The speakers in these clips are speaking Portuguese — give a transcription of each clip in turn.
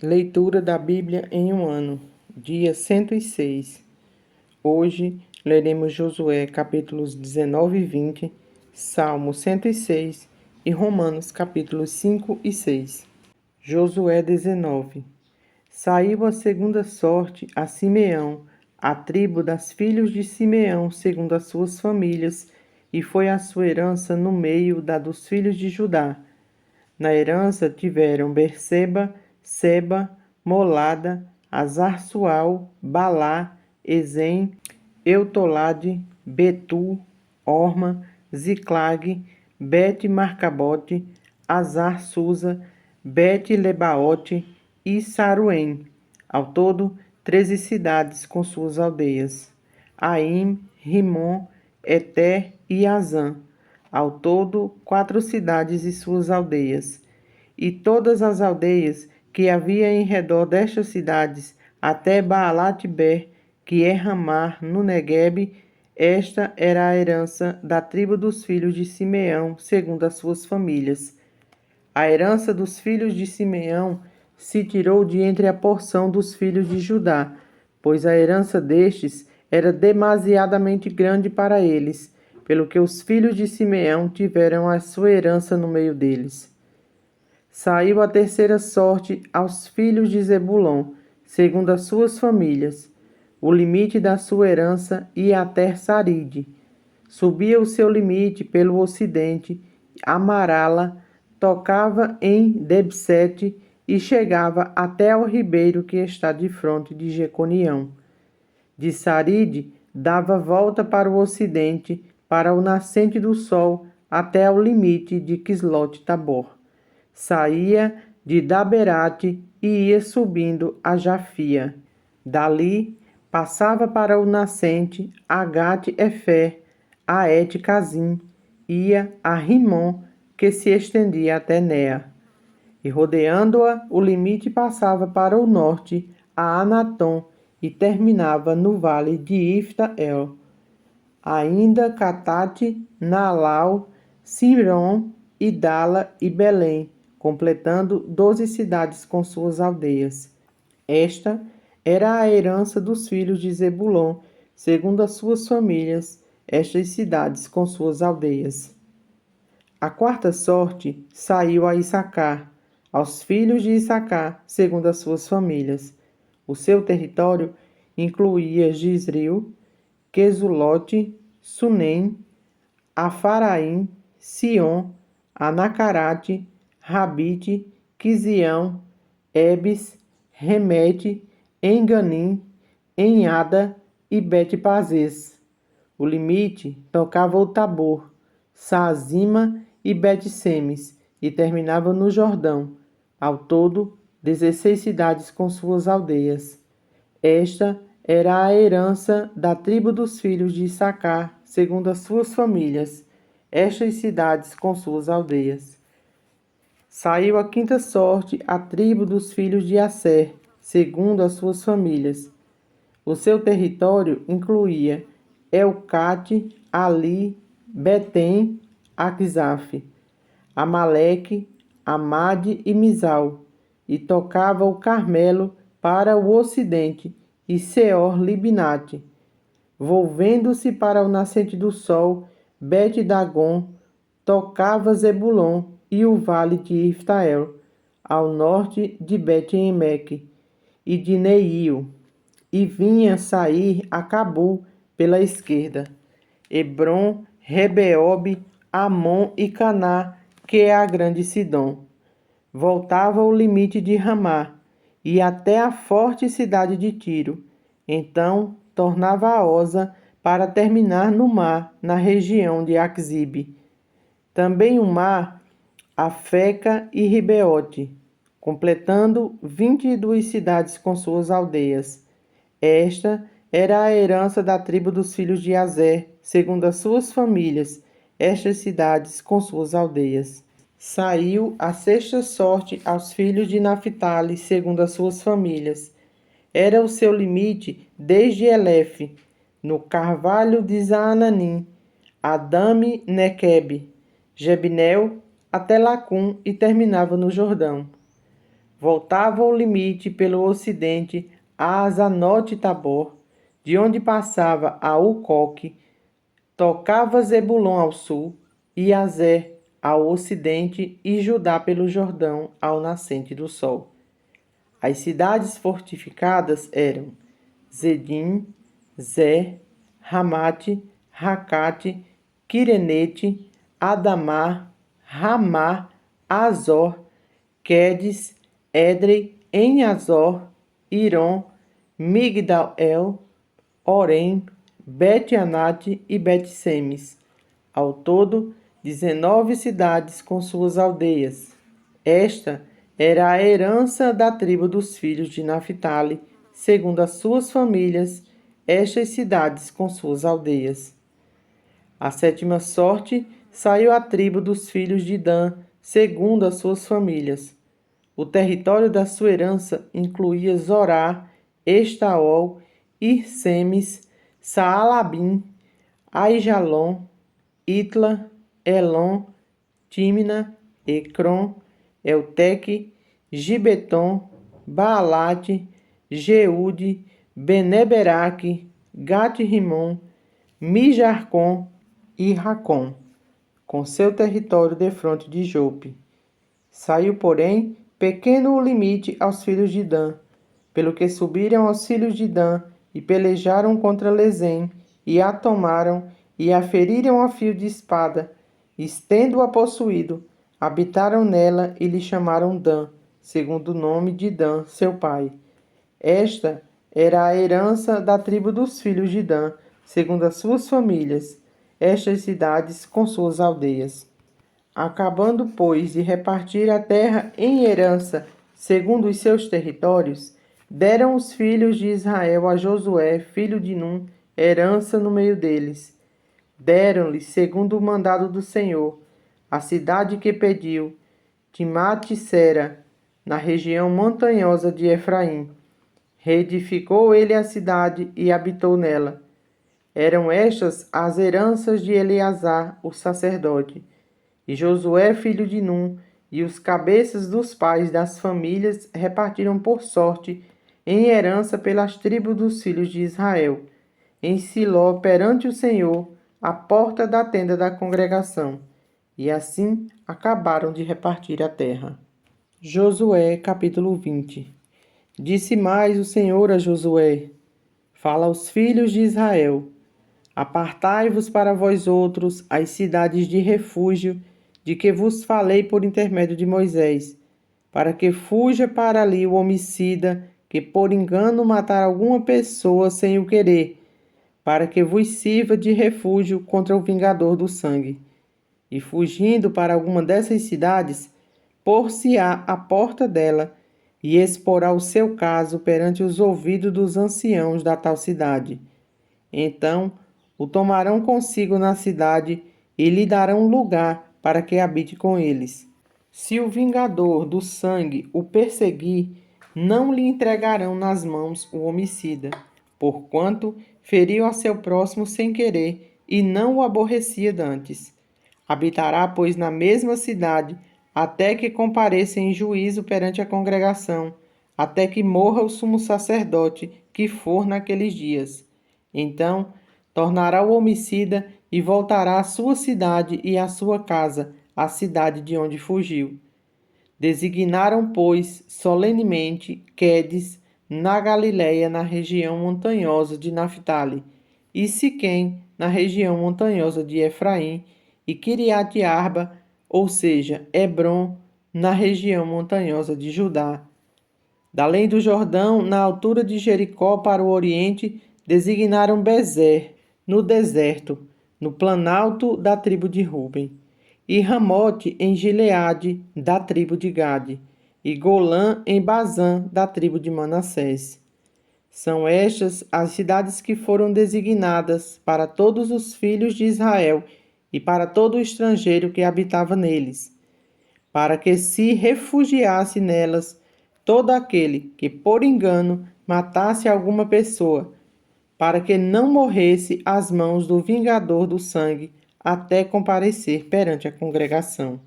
Leitura da Bíblia em um ano, dia 106. Hoje leremos Josué capítulos 19 e 20, Salmo 106 e Romanos capítulos 5 e 6. Josué 19. Saiu a segunda sorte a Simeão, a tribo das filhos de Simeão, segundo as suas famílias, e foi a sua herança no meio da dos filhos de Judá. Na herança tiveram Berseba, Seba, Molada, Azar-Sual, Balá, Ezem, Eutolade, Betu, Orma, Ziclag, Bet-Marcabote, Azar-Susa, Bet-Lebaote e Saruém. Ao todo, 13 cidades com suas aldeias. Aim, Rimon, Eter e Azã. Ao todo, 4 cidades e suas aldeias. E todas as aldeias que havia em redor destas cidades, até Baalat-Ber, que é Ramá, no Neguebe, esta era a herança da tribo dos filhos de Simeão, segundo as suas famílias. A herança dos filhos de Simeão se tirou de entre a porção dos filhos de Judá, pois a herança destes era demasiadamente grande para eles, pelo que os filhos de Simeão tiveram a sua herança no meio deles. Saiu a terceira sorte aos filhos de Zebulon, segundo as suas famílias. O limite da sua herança ia até Saride. Subia o seu limite pelo ocidente, Amarala, tocava em Debsete e chegava até ao ribeiro que está de fronte de Jeconião. De Saride, dava volta para o ocidente, para o nascente do sol, até ao limite de Quislote-Tabor. Saía de Daberate e ia subindo a Jafia. Dali, passava para o nascente, a Gate-Efer, a Et-Cazim, ia a Rimon, que se estendia até Nea. E rodeando-a, o limite passava para o norte, a Anatom, e terminava no vale de Ifta-El. Ainda Catate, Nalau, Simron, Idala e Belém, completando 12 cidades com suas aldeias. Esta era a herança dos filhos de Zebulon, segundo as suas famílias, estas cidades com suas aldeias. A quarta sorte saiu a Issacar, aos filhos de Issacar, segundo as suas famílias. O seu território incluía Gisril, Quesulote, Sunem, Afaraim, Sion, Anacarate, Rabite, Quizião, Ebes, Remete, Enganim, Enhada e Bet-Pazes. O limite tocava o Tabor, Saazima e Bet-Semes e terminava no Jordão. Ao todo, 16 cidades com suas aldeias. Esta era a herança da tribo dos filhos de Issacar, segundo as suas famílias, estas cidades com suas aldeias. Saiu a quinta sorte a tribo dos filhos de Asser, segundo as suas famílias. O seu território incluía Elcate, Ali, Betem, Aquizaf, Amaleque, Amade e Mizal, e tocava o Carmelo para o ocidente e Seor-Libnate, volvendo-se para o nascente do sol, Bet-Dagon, tocava Zebulon e o vale de Iftael, ao norte de Bet-Emeque e de Neio, e vinha sair a Cabul pela esquerda, Hebron, Rebeobe, Amon e Caná, que é a grande Sidom. Voltava ao limite de Ramá, e até a forte cidade de Tiro. Então tornava a Oza para terminar no mar, na região de Axibe. Também o mar, Afeca e Ribeote, completando 22 cidades com suas aldeias. Esta era a herança da tribo dos filhos de Azer, segundo as suas famílias, estas cidades com suas aldeias. Saiu a sexta sorte aos filhos de Naphtali, segundo as suas famílias. Era o seu limite desde Elefe, no carvalho de Zaananim, Adame Nequebe, Jebnel, até Lacum e terminava no Jordão. voltava o limite pelo ocidente a Azanote-Tabor, de onde passava a Ucoque, tocava Zebulon ao sul, e Azer ao ocidente, e Judá pelo Jordão ao nascente do sol. As cidades fortificadas eram Zedim, Zer, Ramate, Racate, Quirenete, Adamar, Ramá, Azor, Quedes, Edrei, em Azor, Irom, Migdal-el, Orem, Bet-Anate e Bet-Semes. Ao todo, 19 cidades com suas aldeias. Esta era a herança da tribo dos filhos de Naphtali, segundo as suas famílias, estas cidades com suas aldeias. A sétima sorte saiu à tribo dos filhos de Dan, segundo as suas famílias. O território da sua herança incluía Zorá, Estaol, Irsemes, Saalabim, Aijalon, Itla, Elon, Tímina, Ecrom, Elteque, Gibeton, Baalate, Jeude, Beneberaque, Gat-Rimon, Mijarcom e Racom, com seu território defronte de Jope. Saiu, porém, pequeno o limite aos filhos de Dan, pelo que subiram aos filhos de Dan e pelejaram contra Lezem, e a tomaram, e a feriram a fio de espada, estendo-a possuído, habitaram nela e lhe chamaram Dan, segundo o nome de Dan, seu pai. Esta era a herança da tribo dos filhos de Dan, segundo as suas famílias, estas cidades com suas aldeias. Acabando, pois, de repartir a terra em herança, segundo os seus territórios, deram os filhos de Israel a Josué, filho de Num, herança no meio deles. Deram-lhe, segundo o mandado do Senhor, a cidade que pediu, Timate-Sera, na região montanhosa de Efraim. Reedificou ele a cidade e habitou nela. Eram estas as heranças de Eleazar, o sacerdote, e Josué, filho de Num, e os cabeças dos pais das famílias repartiram por sorte em herança pelas tribos dos filhos de Israel, em Siló perante o Senhor, à porta da tenda da congregação. E assim acabaram de repartir a terra. Josué, capítulo 20. Disse mais o Senhor a Josué: Fala aos filhos de Israel: Apartai-vos para vós outros as cidades de refúgio, de que vos falei por intermédio de Moisés, para que fuja para ali o homicida que por engano matar alguma pessoa sem o querer, para que vos sirva de refúgio contra o vingador do sangue. E fugindo para alguma dessas cidades, pôr-se-á à porta dela e exporá o seu caso perante os ouvidos dos anciãos da tal cidade. Então o tomarão consigo na cidade e lhe darão lugar para que habite com eles. Se o vingador do sangue o perseguir, não lhe entregarão nas mãos o homicida, porquanto feriu a seu próximo sem querer e não o aborrecia dantes. Habitará, pois, na mesma cidade, até que compareça em juízo perante a congregação, até que morra o sumo sacerdote que for naqueles dias. Então tornará o homicida e voltará à sua cidade e à sua casa, à cidade de onde fugiu. Designaram, pois, solenemente Quedes, na Galiléia, na região montanhosa de Naphtali, e Siquém, na região montanhosa de Efraim, e Quiriate-Arba, ou seja, Hebrom, na região montanhosa de Judá. Da além do Jordão, na altura de Jericó para o oriente, designaram Bezer, no deserto, no planalto da tribo de Ruben, e Ramote em Gileade, da tribo de Gade, e Golã em Bazã, da tribo de Manassés. São estas as cidades que foram designadas para todos os filhos de Israel e para todo o estrangeiro que habitava neles, para que se refugiasse nelas todo aquele que por engano matasse alguma pessoa, para que não morresse às mãos do vingador do sangue, até comparecer perante a congregação.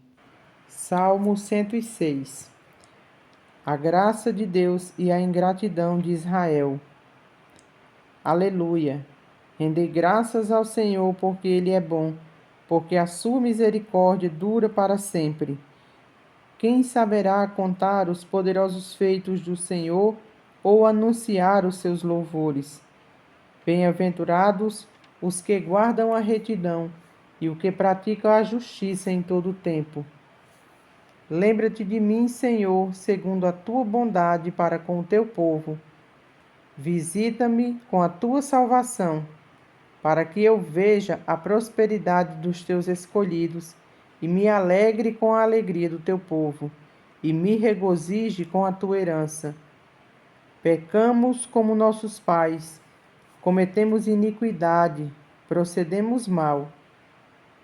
Salmo 106. a graça de Deus e a ingratidão de Israel. Aleluia! Rendei graças ao Senhor, porque Ele é bom, porque a sua misericórdia dura para sempre. Quem saberá contar os poderosos feitos do Senhor ou anunciar os seus louvores? Bem-aventurados os que guardam a retidão e os que praticam a justiça em todo o tempo. Lembra-te de mim, Senhor, segundo a tua bondade para com o teu povo. Visita-me com a tua salvação, para que eu veja a prosperidade dos teus escolhidos e me alegre com a alegria do teu povo, e me regozije com a tua herança. Pecamos como nossos pais, cometemos iniquidade, procedemos mal.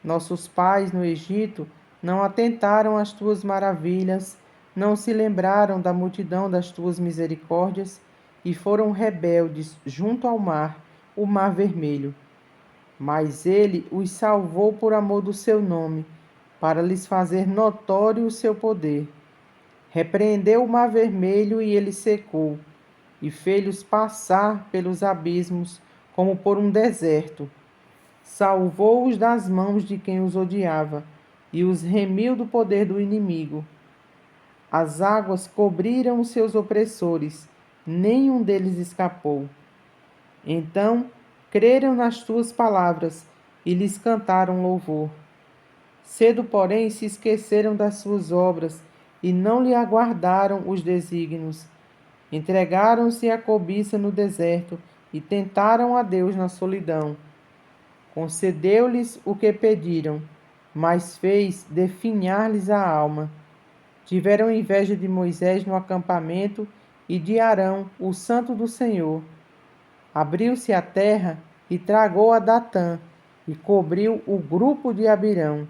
Nossos pais no Egito não atentaram às tuas maravilhas, não se lembraram da multidão das tuas misericórdias e foram rebeldes junto ao mar, o mar vermelho. Mas ele os salvou por amor do seu nome, para lhes fazer notório o seu poder. Repreendeu o mar vermelho e ele secou, e fez-los passar pelos abismos como por um deserto. Salvou-os das mãos de quem os odiava, e os remiu do poder do inimigo. As águas cobriram os seus opressores, nenhum deles escapou. Então creram nas tuas palavras e lhes cantaram louvor. Cedo, porém, se esqueceram das suas obras e não lhe aguardaram os desígnios. Entregaram-se à cobiça no deserto e tentaram a Deus na solidão. Concedeu-lhes o que pediram, mas fez definhar-lhes a alma. Tiveram inveja de Moisés no acampamento e de Arão, o santo do Senhor. Abriu-se a terra e tragou a Datã, e cobriu o grupo de Abirão.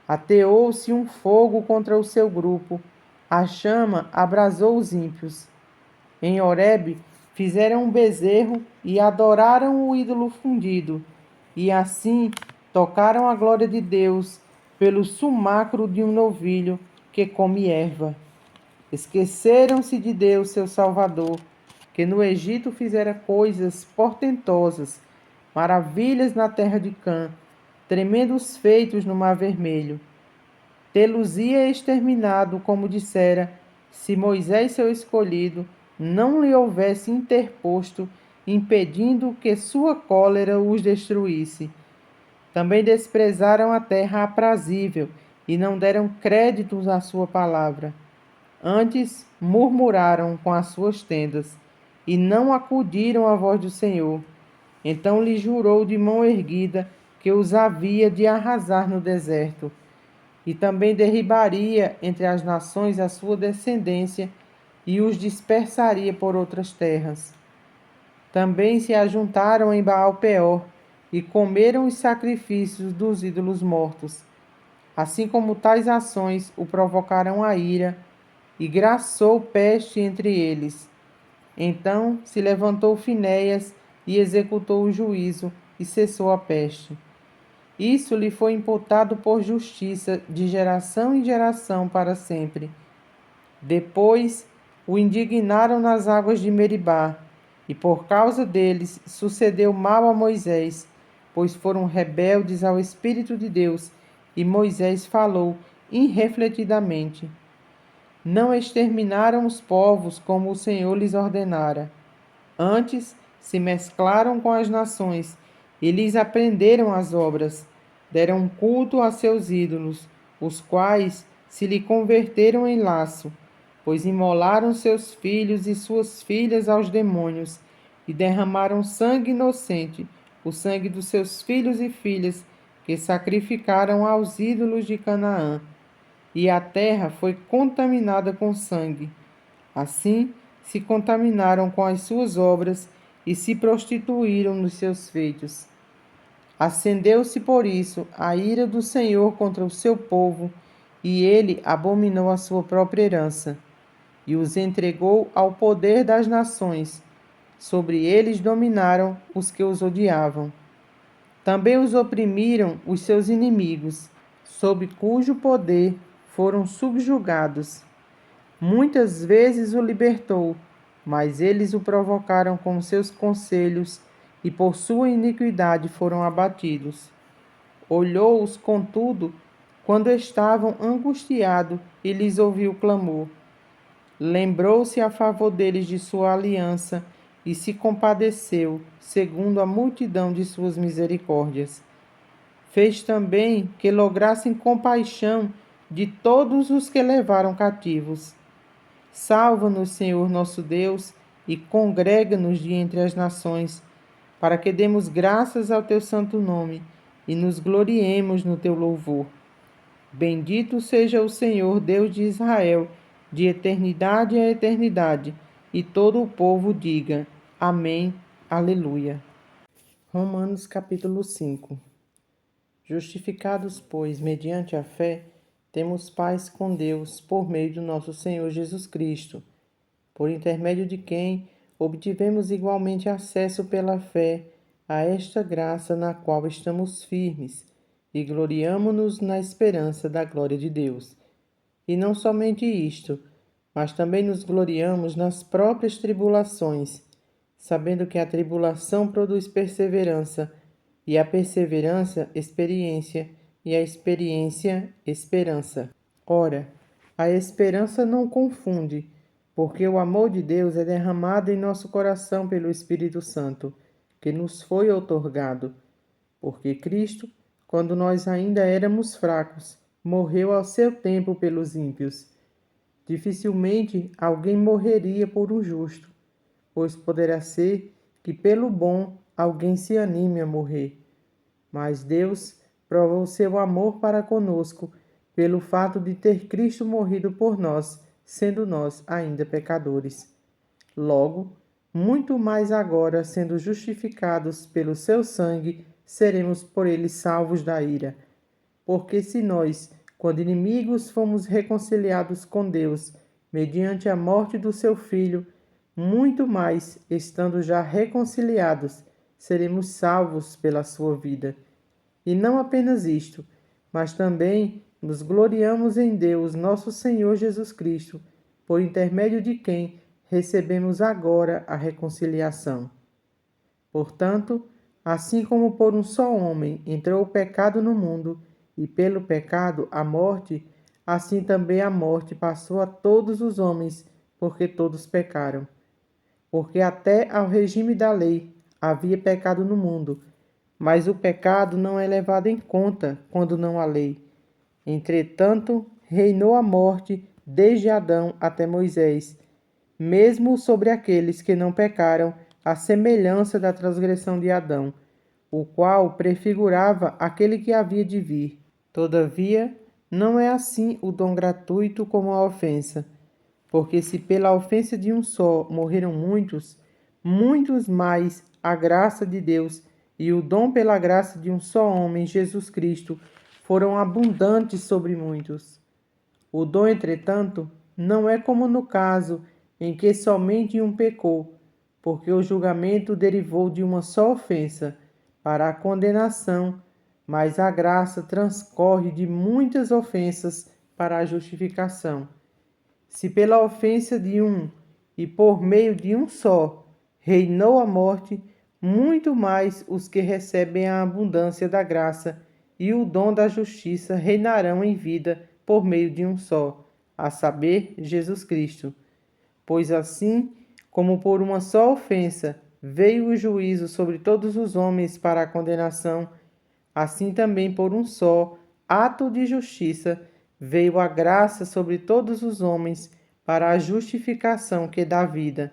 Ateou-se um fogo contra o seu grupo, a chama abrasou os ímpios. Em Horebe fizeram um bezerro e adoraram o ídolo fundido, e assim tocaram a glória de Deus pelo simulacro de um novilho que come erva. Esqueceram-se de Deus, seu Salvador, que no Egito fizera coisas portentosas, maravilhas na terra de Cã, tremendos feitos no Mar Vermelho. Tê-los-ia exterminado, como dissera, se Moisés, seu escolhido, não lhe houvesse interposto, impedindo que sua cólera os destruísse. Também desprezaram a terra aprazível e não deram créditos à sua palavra. Antes murmuraram com as suas tendas e não acudiram à voz do Senhor. Então lhe jurou de mão erguida que os havia de arrasar no deserto, e também derribaria entre as nações a sua descendência e os dispersaria por outras terras. Também se ajuntaram em Baal-Peor e comeram os sacrifícios dos ídolos mortos. Assim como tais ações o provocaram a ira, e graçou peste entre eles. Então se levantou Finéias e executou o juízo, e cessou a peste. Isso lhe foi imputado por justiça de geração em geração para sempre. Depois o indignaram nas águas de Meribá, e por causa deles sucedeu mal a Moisés, pois foram rebeldes ao Espírito de Deus, e Moisés falou irrefletidamente. Não exterminaram os povos como o Senhor lhes ordenara. Antes se mesclaram com as nações e lhes aprenderam as obras. Deram culto a seus ídolos, os quais se lhe converteram em laço, pois imolaram seus filhos e suas filhas aos demônios e derramaram sangue inocente, o sangue dos seus filhos e filhas, que sacrificaram aos ídolos de Canaã. E a terra foi contaminada com sangue. Assim se contaminaram com as suas obras e se prostituíram nos seus feitos. Acendeu-se por isso a ira do Senhor contra o seu povo, e ele abominou a sua própria herança, e os entregou ao poder das nações. Sobre eles dominaram os que os odiavam. Também os oprimiram os seus inimigos, sob cujo poder foram subjugados. Muitas vezes o libertou, mas eles o provocaram com seus conselhos e por sua iniquidade foram abatidos. Olhou-os, contudo, quando estavam angustiados e lhes ouviu o clamor. Lembrou-se a favor deles de sua aliança e se compadeceu, segundo a multidão de suas misericórdias. Fez também que lograssem compaixão de todos os que levaram cativos. Salva-nos, Senhor nosso Deus, e congrega-nos de entre as nações, para que demos graças ao teu santo nome e nos gloriemos no teu louvor. Bendito seja o Senhor, Deus de Israel, de eternidade a eternidade, e todo o povo diga: Amém, Aleluia. Romanos capítulo 5. Justificados, pois, mediante a fé, temos paz com Deus por meio do nosso Senhor Jesus Cristo, por intermédio de quem obtivemos igualmente acesso pela fé a esta graça na qual estamos firmes e gloriamo-nos na esperança da glória de Deus. E não somente isto, mas também nos gloriamos nas próprias tribulações, sabendo que a tribulação produz perseverança, e a perseverança, experiência, e a experiência, esperança. Ora, a esperança não confunde, porque o amor de Deus é derramado em nosso coração pelo Espírito Santo, que nos foi outorgado. Porque Cristo, quando nós ainda éramos fracos, morreu ao seu tempo pelos ímpios. Dificilmente alguém morreria por um justo, pois poderá ser que pelo bom alguém se anime a morrer. Mas Deus prova o seu amor para conosco pelo fato de ter Cristo morrido por nós, sendo nós ainda pecadores. Logo, muito mais agora, sendo justificados pelo seu sangue, seremos por ele salvos da ira. Porque se nós, quando inimigos, fomos reconciliados com Deus, mediante a morte do seu Filho, muito mais, estando já reconciliados, seremos salvos pela sua vida. E não apenas isto, mas também nos gloriamos em Deus, nosso Senhor Jesus Cristo, por intermédio de quem recebemos agora a reconciliação. Portanto, assim como por um só homem entrou o pecado no mundo, e pelo pecado a morte, assim também a morte passou a todos os homens, porque todos pecaram. Porque até ao regime da lei havia pecado no mundo, mas o pecado não é levado em conta quando não há lei. Entretanto, reinou a morte desde Adão até Moisés, mesmo sobre aqueles que não pecaram, à semelhança da transgressão de Adão, o qual prefigurava aquele que havia de vir. Todavia, não é assim o dom gratuito como a ofensa. Porque se pela ofensa de um só morreram muitos, muitos mais a graça de Deus e o dom pela graça de um só homem, Jesus Cristo, foram abundantes sobre muitos. O dom, entretanto, não é como no caso em que somente um pecou, porque o julgamento derivou de uma só ofensa para a condenação, mas a graça transcorre de muitas ofensas para a justificação. Se pela ofensa de um e por meio de um só reinou a morte, muito mais os que recebem a abundância da graça e o dom da justiça reinarão em vida por meio de um só, a saber, Jesus Cristo. Pois assim, como por uma só ofensa veio o juízo sobre todos os homens para a condenação, assim também por um só ato de justiça veio a graça sobre todos os homens para a justificação que dá vida.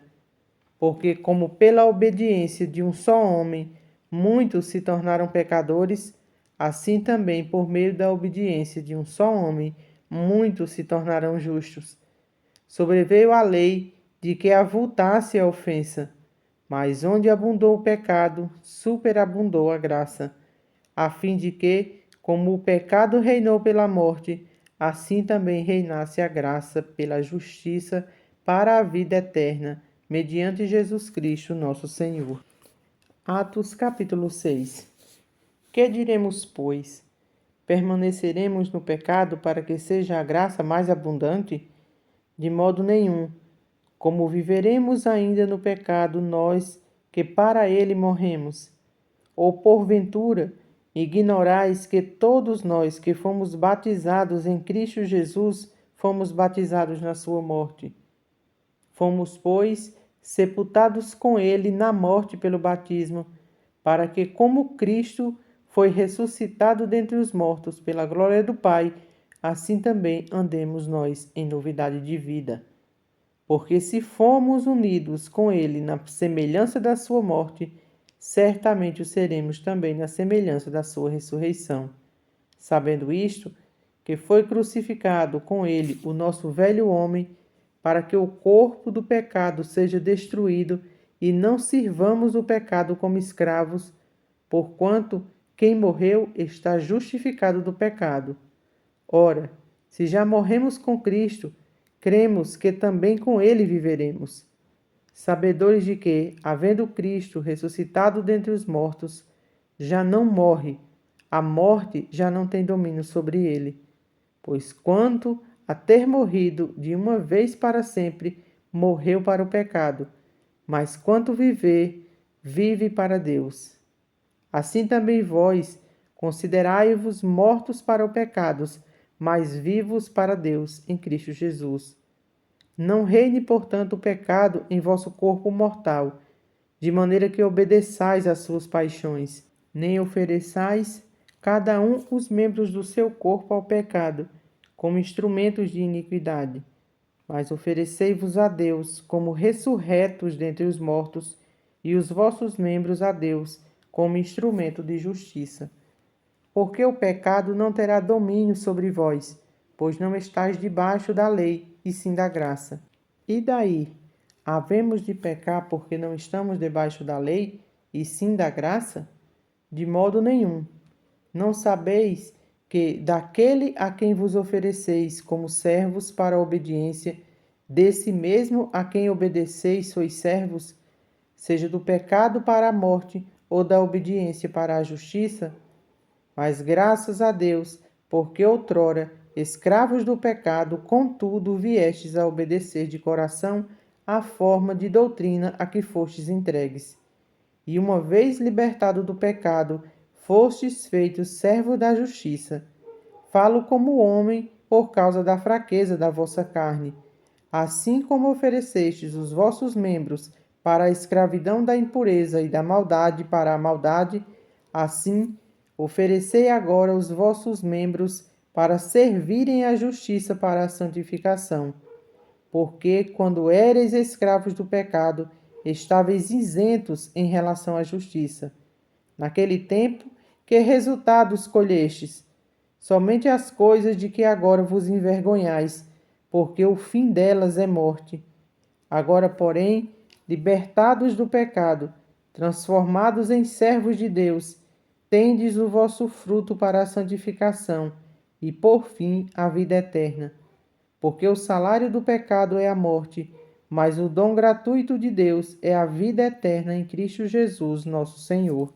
Porque como pela obediência de um só homem muitos se tornaram pecadores, assim também por meio da obediência de um só homem muitos se tornarão justos. Sobreveio a lei de que avultasse a ofensa, mas onde abundou o pecado, superabundou a graça, a fim de que, como o pecado reinou pela morte, assim também reinasse a graça pela justiça para a vida eterna, mediante Jesus Cristo, nosso Senhor. Atos capítulo 6. Que diremos, pois? Permaneceremos no pecado para que seja a graça mais abundante? De modo nenhum. Como viveremos ainda no pecado, nós que para ele morremos? Ou porventura, ignorais que todos nós que fomos batizados em Cristo Jesus, fomos batizados na sua morte? Fomos, pois, sepultados com ele na morte pelo batismo, para que, como Cristo foi ressuscitado dentre os mortos pela glória do Pai, assim também andemos nós em novidade de vida. Porque se fomos unidos com ele na semelhança da sua morte, certamente o seremos também na semelhança da sua ressurreição. Sabendo isto, que foi crucificado com ele o nosso velho homem, para que o corpo do pecado seja destruído e não sirvamos o pecado como escravos, porquanto quem morreu está justificado do pecado. Ora, se já morremos com Cristo, cremos que também com ele viveremos, sabedores de que, havendo Cristo ressuscitado dentre os mortos, já não morre, a morte já não tem domínio sobre ele. Pois quanto a ter morrido de uma vez para sempre, morreu para o pecado, mas quanto viver, vive para Deus. Assim também vós, considerai-vos mortos para o pecado, mas vivos para Deus em Cristo Jesus. Não reine, portanto, o pecado em vosso corpo mortal, de maneira que obedeçais às suas paixões, nem ofereçais cada um os membros do seu corpo ao pecado, como instrumentos de iniquidade, mas oferecei-vos a Deus como ressurretos dentre os mortos, e os vossos membros a Deus como instrumento de justiça. Porque o pecado não terá domínio sobre vós, pois não estáis debaixo da lei, e sim da graça. E daí? Havemos de pecar porque não estamos debaixo da lei, e sim da graça? De modo nenhum. Não sabeis que daquele a quem vos ofereceis como servos para a obediência, desse mesmo a quem obedeceis sois servos, seja do pecado para a morte ou da obediência para a justiça? Mas graças a Deus, porque outrora, escravos do pecado, contudo viestes a obedecer de coração à forma de doutrina a que fostes entregues. E uma vez libertado do pecado, fostes feitos servos da justiça. Falo como homem por causa da fraqueza da vossa carne. Assim como oferecestes os vossos membros para a escravidão da impureza e da maldade para a maldade, assim oferecei agora os vossos membros para servirem à justiça para a santificação. Porque, quando éreis escravos do pecado, estáveis isentos em relação à justiça. Naquele tempo, que resultados colhestes? Somente as coisas de que agora vos envergonhais, porque o fim delas é morte. Agora, porém, libertados do pecado, transformados em servos de Deus, tendes o vosso fruto para a santificação e, por fim, a vida eterna. Porque o salário do pecado é a morte, mas o dom gratuito de Deus é a vida eterna em Cristo Jesus, nosso Senhor.